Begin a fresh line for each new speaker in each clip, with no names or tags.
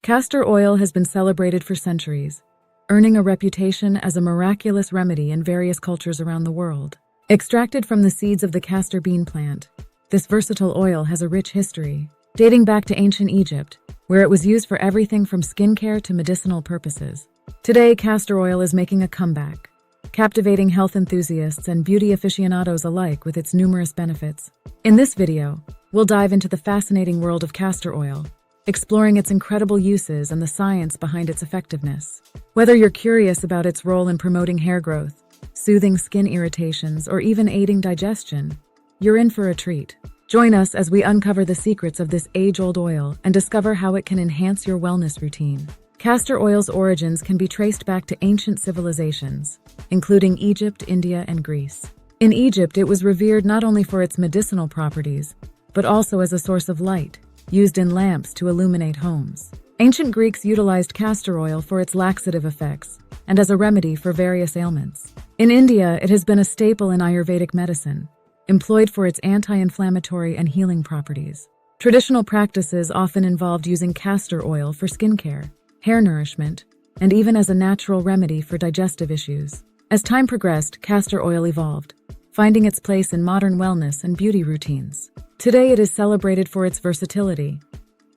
Castor oil has been celebrated for centuries, earning a reputation as a miraculous remedy in various cultures around the world. Extracted from the seeds of the castor bean plant, this versatile oil has a rich history, dating back to ancient Egypt, where it was used for everything from skincare to medicinal purposes. Today, castor oil is making a comeback, captivating health enthusiasts and beauty aficionados alike with its numerous benefits. In this video, we'll dive into the fascinating world of castor oil, exploring its incredible uses and the science behind its effectiveness. Whether you're curious about its role in promoting hair growth, soothing skin irritations, or even aiding digestion, you're in for a treat. Join us as we uncover the secrets of this age-old oil and discover how it can enhance your wellness routine. Castor oil's origins can be traced back to ancient civilizations, including Egypt, India, and Greece. In Egypt, it was revered not only for its medicinal properties, but also as a source of light, used in lamps to illuminate homes. Ancient Greeks utilized castor oil for its laxative effects and as a remedy for various ailments. In India, it has been a staple in Ayurvedic medicine, employed for its anti-inflammatory and healing properties. Traditional practices often involved using castor oil for skincare, hair nourishment, and even as a natural remedy for digestive issues. As time progressed, castor oil evolved, finding its place in modern wellness and beauty routines. Today, it is celebrated for its versatility,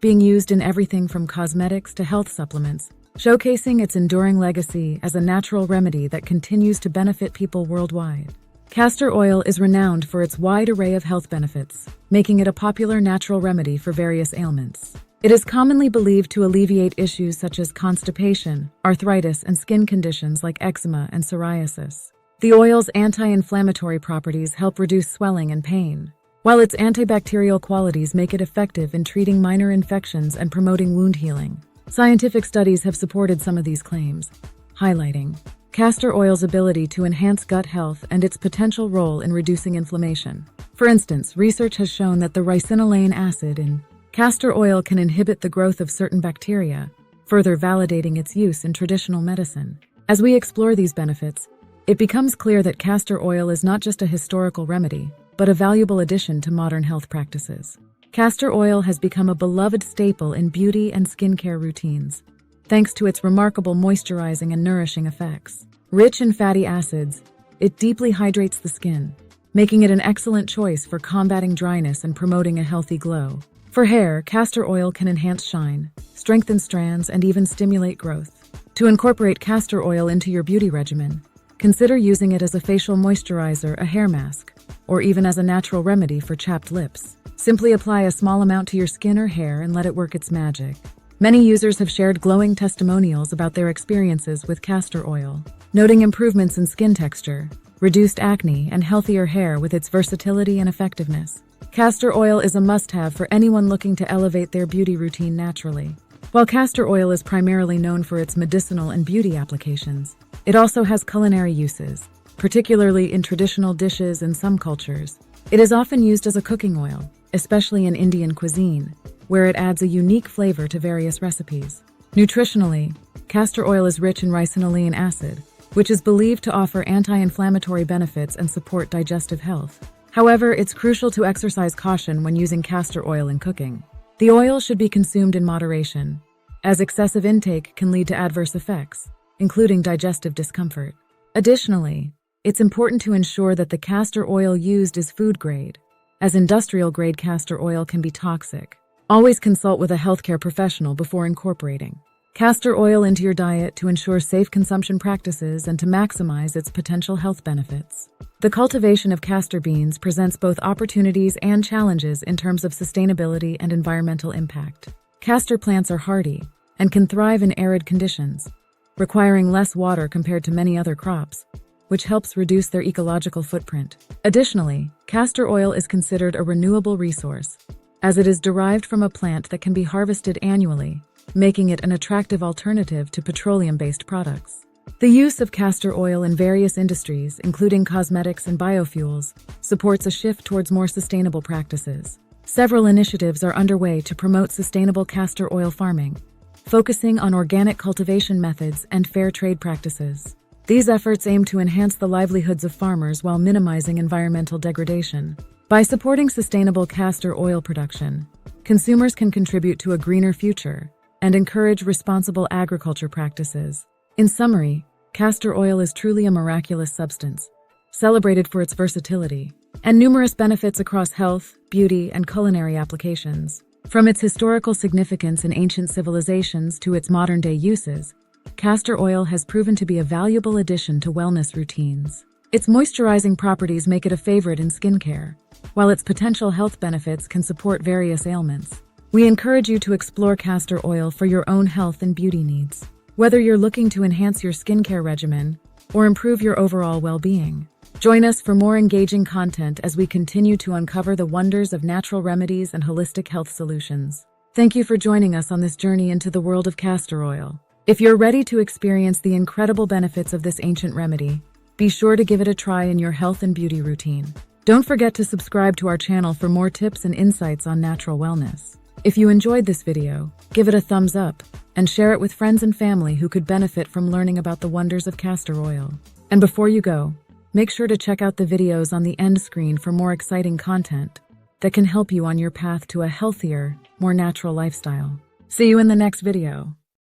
being used in everything from cosmetics to health supplements, showcasing its enduring legacy as a natural remedy that continues to benefit people worldwide. Castor oil is renowned for its wide array of health benefits, making it a popular natural remedy for various ailments. It is commonly believed to alleviate issues such as constipation, arthritis, and skin conditions like eczema and psoriasis. The oil's anti-inflammatory properties help reduce swelling and pain, while its antibacterial qualities make it effective in treating minor infections and promoting wound healing. Scientific studies have supported some of these claims, highlighting castor oil's ability to enhance gut health and its potential role in reducing inflammation. For instance, research has shown that the ricinolein acid in castor oil can inhibit the growth of certain bacteria, further validating its use in traditional medicine. As we explore these benefits, it becomes clear that castor oil is not just a historical remedy, but a valuable addition to modern health practices. Castor oil has become a beloved staple in beauty and skincare routines, thanks to its remarkable moisturizing and nourishing effects. Rich in fatty acids, it deeply hydrates the skin, making it an excellent choice for combating dryness and promoting a healthy glow. For hair, castor oil can enhance shine, strengthen strands, and even stimulate growth. To incorporate castor oil into your beauty regimen, consider using it as a facial moisturizer, a hair mask, or even as a natural remedy for chapped lips. Simply apply a small amount to your skin or hair and let it work its magic. Many users have shared glowing testimonials about their experiences with castor oil, noting improvements in skin texture, reduced acne, and healthier hair with its versatility and effectiveness. Castor oil is a must-have for anyone looking to elevate their beauty routine naturally. While castor oil is primarily known for its medicinal and beauty applications, it also has culinary uses, particularly in traditional dishes in some cultures. It is often used as a cooking oil, especially in Indian cuisine, where it adds a unique flavor to various recipes. Nutritionally, castor oil is rich in ricinolein acid, which is believed to offer anti-inflammatory benefits and support digestive health. However, it's crucial to exercise caution when using castor oil in cooking. The oil should be consumed in moderation, as excessive intake can lead to adverse effects, including digestive discomfort. Additionally, it's important to ensure that the castor oil used is food grade, as industrial-grade castor oil can be toxic. Always consult with a healthcare professional before incorporating castor oil into your diet to ensure safe consumption practices and to maximize its potential health benefits. The cultivation of castor beans presents both opportunities and challenges in terms of sustainability and environmental impact. Castor plants are hardy and can thrive in arid conditions, requiring less water compared to many other crops, which helps reduce their ecological footprint. Additionally, castor oil is considered a renewable resource, as it is derived from a plant that can be harvested annually, making it an attractive alternative to petroleum-based products. The use of castor oil in various industries, including cosmetics and biofuels, supports a shift towards more sustainable practices. Several initiatives are underway to promote sustainable castor oil farming, focusing on organic cultivation methods and fair trade practices. These efforts aim to enhance the livelihoods of farmers while minimizing environmental degradation. By supporting sustainable castor oil production, consumers can contribute to a greener future and encourage responsible agriculture practices. In summary, castor oil is truly a miraculous substance, celebrated for its versatility and numerous benefits across health, beauty, and culinary applications. From its historical significance in ancient civilizations to its modern-day uses, castor oil has proven to be a valuable addition to wellness routines. Its moisturizing properties make it a favorite in skincare, while its potential health benefits can support various ailments. We encourage you to explore castor oil for your own health and beauty needs. Whether you're looking to enhance your skincare regimen or improve your overall well-being, join us for more engaging content as we continue to uncover the wonders of natural remedies and holistic health solutions. Thank you for joining us on this journey into the world of castor oil. If you're ready to experience the incredible benefits of this ancient remedy, be sure to give it a try in your health and beauty routine. Don't forget to subscribe to our channel for more tips and insights on natural wellness. If you enjoyed this video, give it a thumbs up and share it with friends and family who could benefit from learning about the wonders of castor oil. And before you go, make sure to check out the videos on the end screen for more exciting content that can help you on your path to a healthier, more natural lifestyle. See you in the next video.